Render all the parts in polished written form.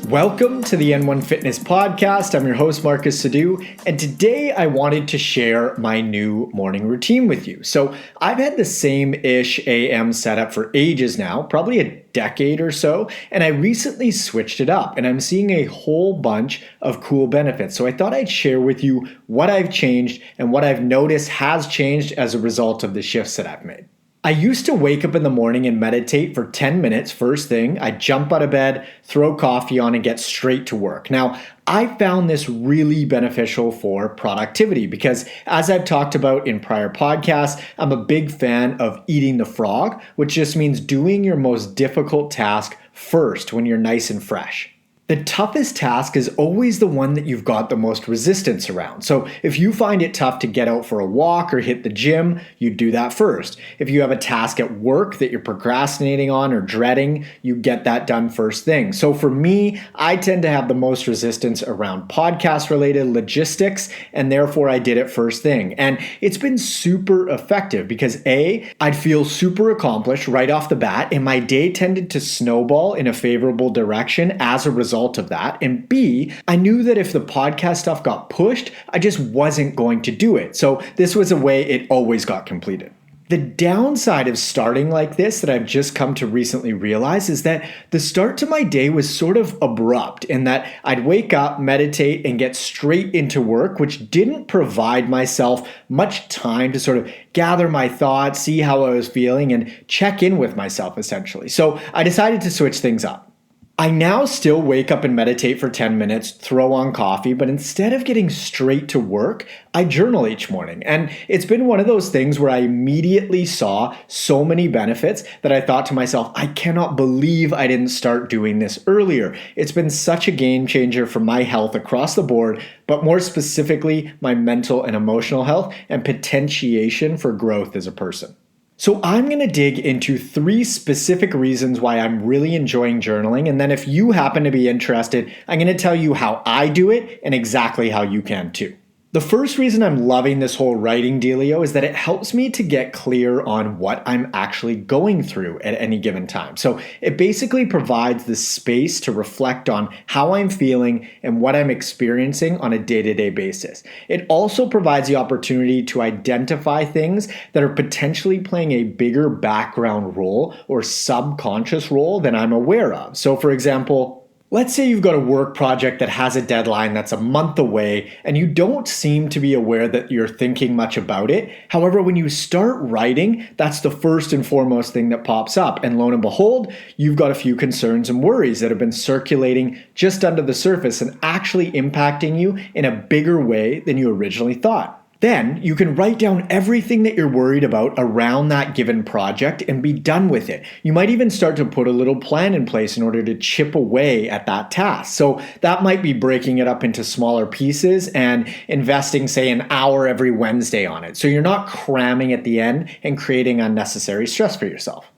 Welcome to the N1 Fitness Podcast. I'm your host, Marcus Sadu, and today I wanted to share my new morning routine with you. So I've had the same-ish AM setup for ages now, probably a decade or so, and I recently switched it up, and I'm seeing a whole bunch of cool benefits. So I thought I'd share with you what I've changed and what I've noticed has changed as a result of the shifts that I've made. I used to wake up in the morning and meditate for 10 minutes first thing. I'd jump out of bed, throw coffee on, and get straight to work. Now, I found this really beneficial for productivity because, as I've talked about in prior podcasts, I'm a big fan of eating the frog, which just means doing your most difficult task first when you're nice and fresh. The toughest task is always the one that you've got the most resistance around. So if you find it tough to get out for a walk or hit the gym, you do that first. If you have a task at work that you're procrastinating on or dreading, you get that done first thing. So for me, I tend to have the most resistance around podcast-related logistics, and therefore I did it first thing. And it's been super effective because A, I'd feel super accomplished right off the bat, and my day tended to snowball in a favorable direction as a result of that. And B, I knew that if the podcast stuff got pushed, I just wasn't going to do it. So this was a way it always got completed. The downside of starting like this that I've just come to recently realize is that the start to my day was sort of abrupt in that I'd wake up, meditate, and get straight into work, which didn't provide myself much time to sort of gather my thoughts, see how I was feeling, and check in with myself essentially. So I decided to switch things up. I now still wake up and meditate for 10 minutes, throw on coffee, but instead of getting straight to work, I journal each morning. And it's been one of those things where I immediately saw so many benefits that I thought to myself, I cannot believe I didn't start doing this earlier. It's been such a game changer for my health across the board, but more specifically, my mental and emotional health and potentiation for growth as a person. So I'm going to dig into 3 specific reasons why I'm really enjoying journaling, and then if you happen to be interested, I'm going to tell you how I do it and exactly how you can too. The first reason I'm loving this whole writing dealio is that it helps me to get clear on what I'm actually going through at any given time. So it basically provides the space to reflect on how I'm feeling and what I'm experiencing on a day-to-day basis. It also provides the opportunity to identify things that are potentially playing a bigger background role or subconscious role than I'm aware of. So for example, let's say you've got a work project that has a deadline that's a month away and you don't seem to be aware that you're thinking much about it. However, when you start writing, that's the first and foremost thing that pops up. And lo and behold, you've got a few concerns and worries that have been circulating just under the surface and actually impacting you in a bigger way than you originally thought. Then you can write down everything that you're worried about around that given project and be done with it. You might even start to put a little plan in place in order to chip away at that task. So that might be breaking it up into smaller pieces and investing, say, an hour every Wednesday on it. So you're not cramming at the end and creating unnecessary stress for yourself.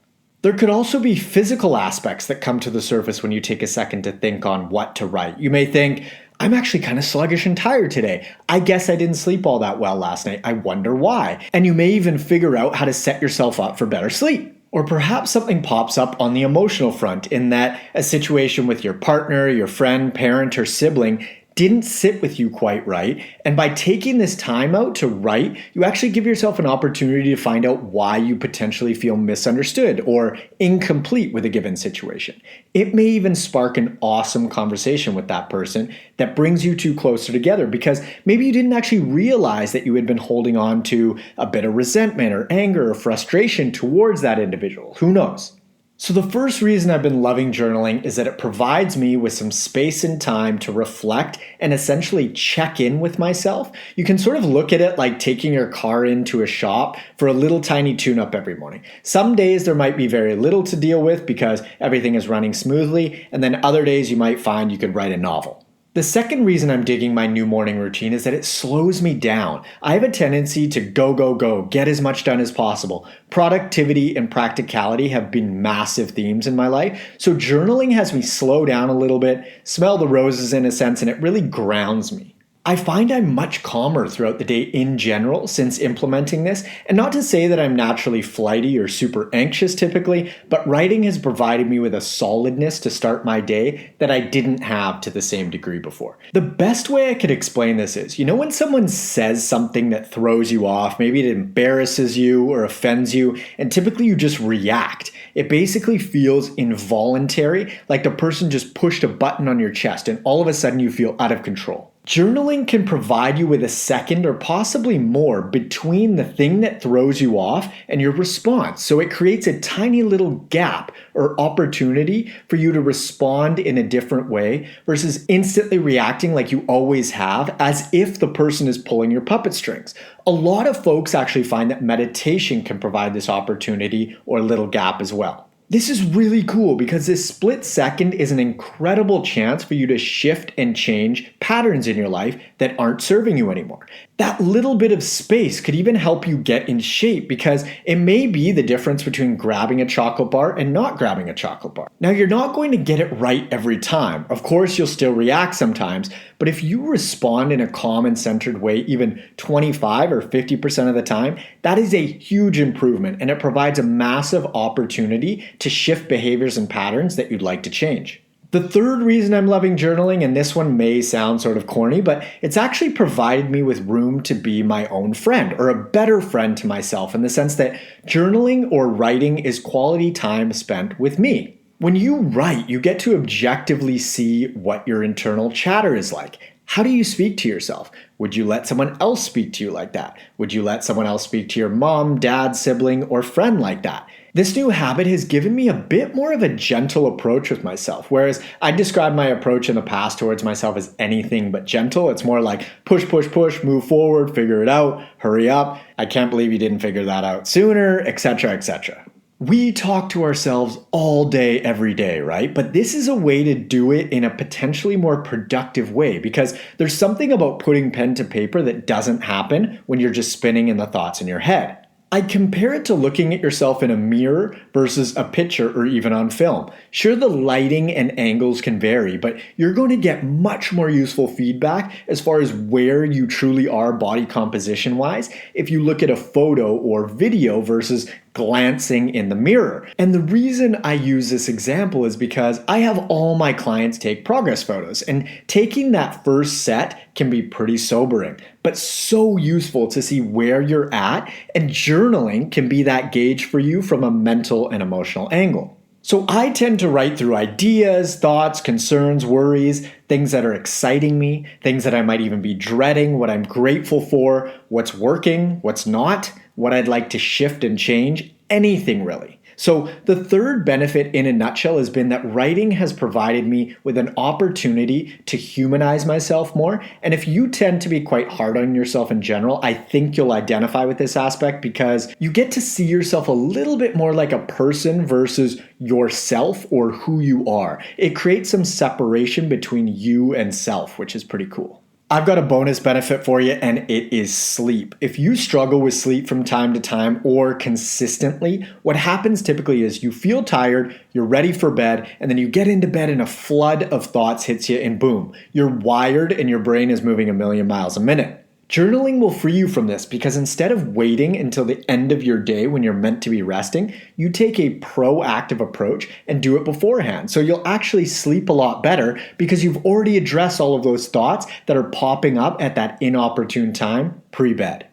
There could also be physical aspects that come to the surface when you take a second to think on what to write. You may think, I'm actually kind of sluggish and tired today. I guess I didn't sleep all that well last night. I wonder why. And you may even figure out how to set yourself up for better sleep. Or perhaps something pops up on the emotional front in that a situation with your partner, your friend, parent, or sibling didn't sit with you quite right. And by taking this time out to write, you actually give yourself an opportunity to find out why you potentially feel misunderstood or incomplete with a given situation. It may even spark an awesome conversation with that person that brings you two closer together because maybe you didn't actually realize that you had been holding on to a bit of resentment or anger or frustration towards that individual. Who knows? So the first reason I've been loving journaling is that it provides me with some space and time to reflect and essentially check in with myself. You can sort of look at it like taking your car into a shop for a little tiny tune-up every morning. Some days there might be very little to deal with because everything is running smoothly, and then other days you might find you could write a novel. The second reason I'm digging my new morning routine is that it slows me down. I have a tendency to go, get as much done as possible. Productivity and practicality have been massive themes in my life, so journaling has me slow down a little bit, smell the roses in a sense, and it really grounds me. I find I'm much calmer throughout the day in general since implementing this, and not to say that I'm naturally flighty or super anxious typically, but writing has provided me with a solidness to start my day that I didn't have to the same degree before. The best way I could explain this is, when someone says something that throws you off, maybe it embarrasses you or offends you, and typically you just react. It basically feels involuntary, like the person just pushed a button on your chest and all of a sudden you feel out of control. Journaling can provide you with a second or possibly more between the thing that throws you off and your response. So it creates a tiny little gap or opportunity for you to respond in a different way versus instantly reacting like you always have, as if the person is pulling your puppet strings. A lot of folks actually find that meditation can provide this opportunity or little gap as well. This is really cool because this split second is an incredible chance for you to shift and change patterns in your life that aren't serving you anymore. That little bit of space could even help you get in shape because it may be the difference between grabbing a chocolate bar and not grabbing a chocolate bar. Now, you're not going to get it right every time. Of course, you'll still react sometimes, but if you respond in a calm and centered way even 25 or 50% of the time, that is a huge improvement and it provides a massive opportunity to shift behaviors and patterns that you'd like to change. The third reason I'm loving journaling, and this one may sound sort of corny, but it's actually provided me with room to be my own friend or a better friend to myself in the sense that journaling or writing is quality time spent with me. When you write, you get to objectively see what your internal chatter is like. How do you speak to yourself? Would you let someone else speak to you like that? Would you let someone else speak to your mom, dad, sibling, or friend like that? This new habit has given me a bit more of a gentle approach with myself, whereas I described my approach in the past towards myself as anything but gentle. It's more like push, push, push, move forward, figure it out, hurry up. I can't believe you didn't figure that out sooner, etc., etc. We talk to ourselves all day, every day, right? But this is a way to do it in a potentially more productive way because there's something about putting pen to paper that doesn't happen when you're just spinning in the thoughts in your head. I compare it to looking at yourself in a mirror versus a picture or even on film. Sure, the lighting and angles can vary, but you're going to get much more useful feedback as far as where you truly are body composition wise if you look at a photo or video versus glancing in the mirror. And the reason I use this example is because I have all my clients take progress photos, and taking that first set can be pretty sobering, but so useful to see where you're at, and journaling can be that gauge for you from a mental and emotional angle. So I tend to write through ideas, thoughts, concerns, worries, things that are exciting me, things that I might even be dreading, what I'm grateful for, what's working, what's not, what I'd like to shift and change, anything really. So the third benefit in a nutshell has been that writing has provided me with an opportunity to humanize myself more. And if you tend to be quite hard on yourself in general, I think you'll identify with this aspect because you get to see yourself a little bit more like a person versus yourself or who you are. It creates some separation between you and self, which is pretty cool. I've got a bonus benefit for you, and it is sleep. If you struggle with sleep from time to time or consistently, what happens typically is you feel tired, you're ready for bed, and then you get into bed and a flood of thoughts hits you, and boom, you're wired and your brain is moving a million miles a minute. Journaling will free you from this because instead of waiting until the end of your day when you're meant to be resting, you take a proactive approach and do it beforehand. So you'll actually sleep a lot better because you've already addressed all of those thoughts that are popping up at that inopportune time pre-bed.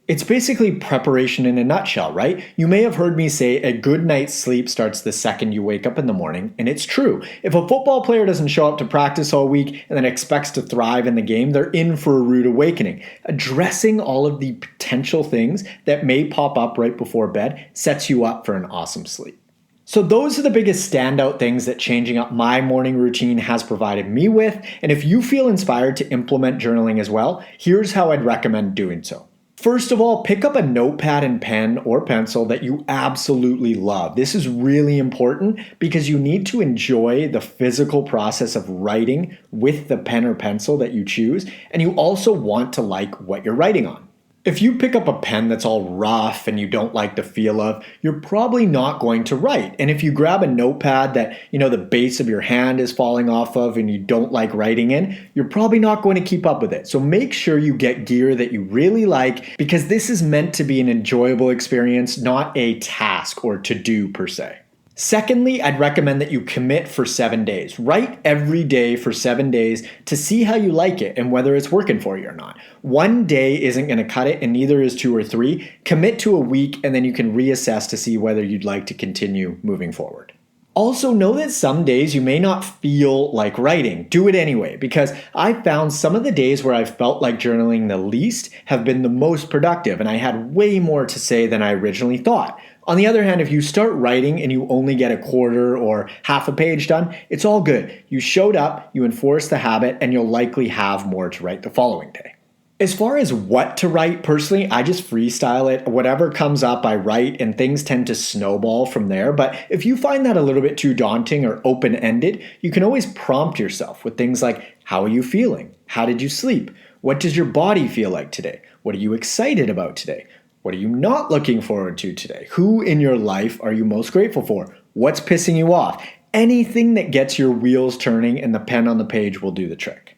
It's basically preparation in a nutshell, right? You may have heard me say a good night's sleep starts the second you wake up in the morning, and it's true. If a football player doesn't show up to practice all week and then expects to thrive in the game, they're in for a rude awakening. Addressing all of the potential things that may pop up right before bed sets you up for an awesome sleep. So those are the biggest standout things that changing up my morning routine has provided me with, and if you feel inspired to implement journaling as well, here's how I'd recommend doing so. First of all, pick up a notepad and pen or pencil that you absolutely love. This is really important because you need to enjoy the physical process of writing with the pen or pencil that you choose, and you also want to like what you're writing on. If you pick up a pen that's all rough and you don't like the feel of, you're probably not going to write. And if you grab a notepad that, the base of your hand is falling off of and you don't like writing in, you're probably not going to keep up with it. So make sure you get gear that you really like, because this is meant to be an enjoyable experience, not a task or to-do per se. Secondly, I'd recommend that you commit for 7 days. Write every day for 7 days to see how you like it and whether it's working for you or not. 1 day isn't going to cut it, and neither is 2 or 3. Commit to a week, and then you can reassess to see whether you'd like to continue moving forward. Also, know that some days you may not feel like writing. Do it anyway, because I found some of the days where I've felt like journaling the least have been the most productive, and I had way more to say than I originally thought. On the other hand, if you start writing and you only get a quarter or half a page done, it's all good. You showed up, you enforced the habit, and you'll likely have more to write the following day. As far as what to write, personally, I just freestyle it. Whatever comes up, I write, and things tend to snowball from there. But if you find that a little bit too daunting or open-ended, you can always prompt yourself with things like, how are you feeling? How did you sleep? What does your body feel like today? What are you excited about today? What are you not looking forward to today? Who in your life are you most grateful for? What's pissing you off? Anything that gets your wheels turning and the pen on the page will do the trick.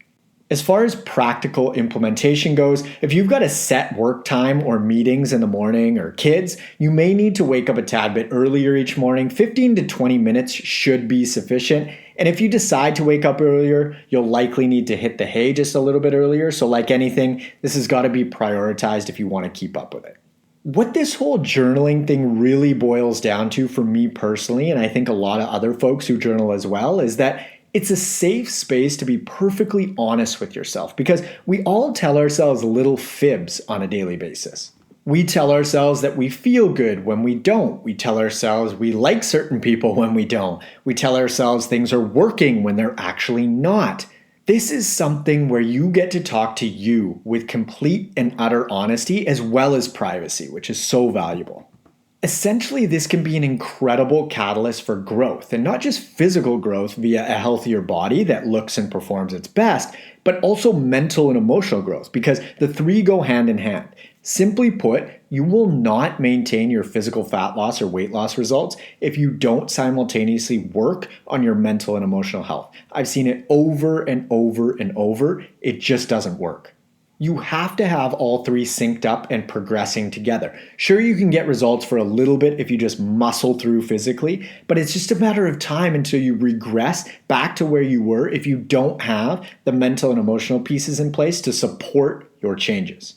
As far as practical implementation goes, if you've got a set work time or meetings in the morning or kids, you may need to wake up a tad bit earlier each morning. 15 to 20 minutes should be sufficient. And if you decide to wake up earlier, you'll likely need to hit the hay just a little bit earlier. So like anything, this has got to be prioritized if you want to keep up with it. What this whole journaling thing really boils down to for me personally, and I think a lot of other folks who journal as well, is that it's a safe space to be perfectly honest with yourself, because we all tell ourselves little fibs on a daily basis. We tell ourselves that we feel good when we don't. We tell ourselves we like certain people when we don't. We tell ourselves things are working when they're actually not. This is something where you get to talk to you with complete and utter honesty as well as privacy, which is so valuable. Essentially, this can be an incredible catalyst for growth, and not just physical growth via a healthier body that looks and performs its best, but also mental and emotional growth, because the three go hand in hand. Simply put, you will not maintain your physical fat loss or weight loss results if you don't simultaneously work on your mental and emotional health. I've seen it over and over and over. It just doesn't work. You have to have all three synced up and progressing together. Sure, you can get results for a little bit if you just muscle through physically, but it's just a matter of time until you regress back to where you were if you don't have the mental and emotional pieces in place to support your changes.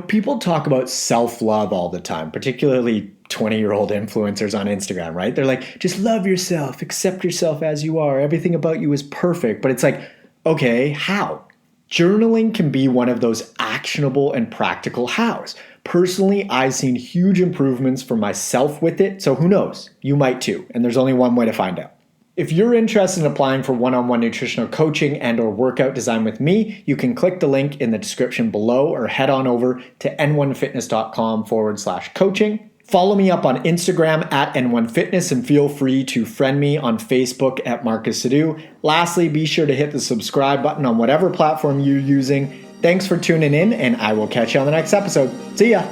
People talk about self-love all the time, particularly 20-year-old influencers on Instagram, right? They're like, just love yourself, accept yourself as you are, everything about you is perfect. But it's like, okay, how? Journaling can be one of those actionable and practical hows. Personally, I've seen huge improvements for myself with it, so who knows? You might too, and there's only one way to find out. If you're interested in applying for one-on-one nutritional coaching and or workout design with me, you can click the link in the description below or head on over to n1fitness.com/coaching. Follow me up on Instagram at N1Fitness and feel free to friend me on Facebook at Marcus Sadu. Lastly, be sure to hit the subscribe button on whatever platform you're using. Thanks for tuning in, and I will catch you on the next episode. See ya!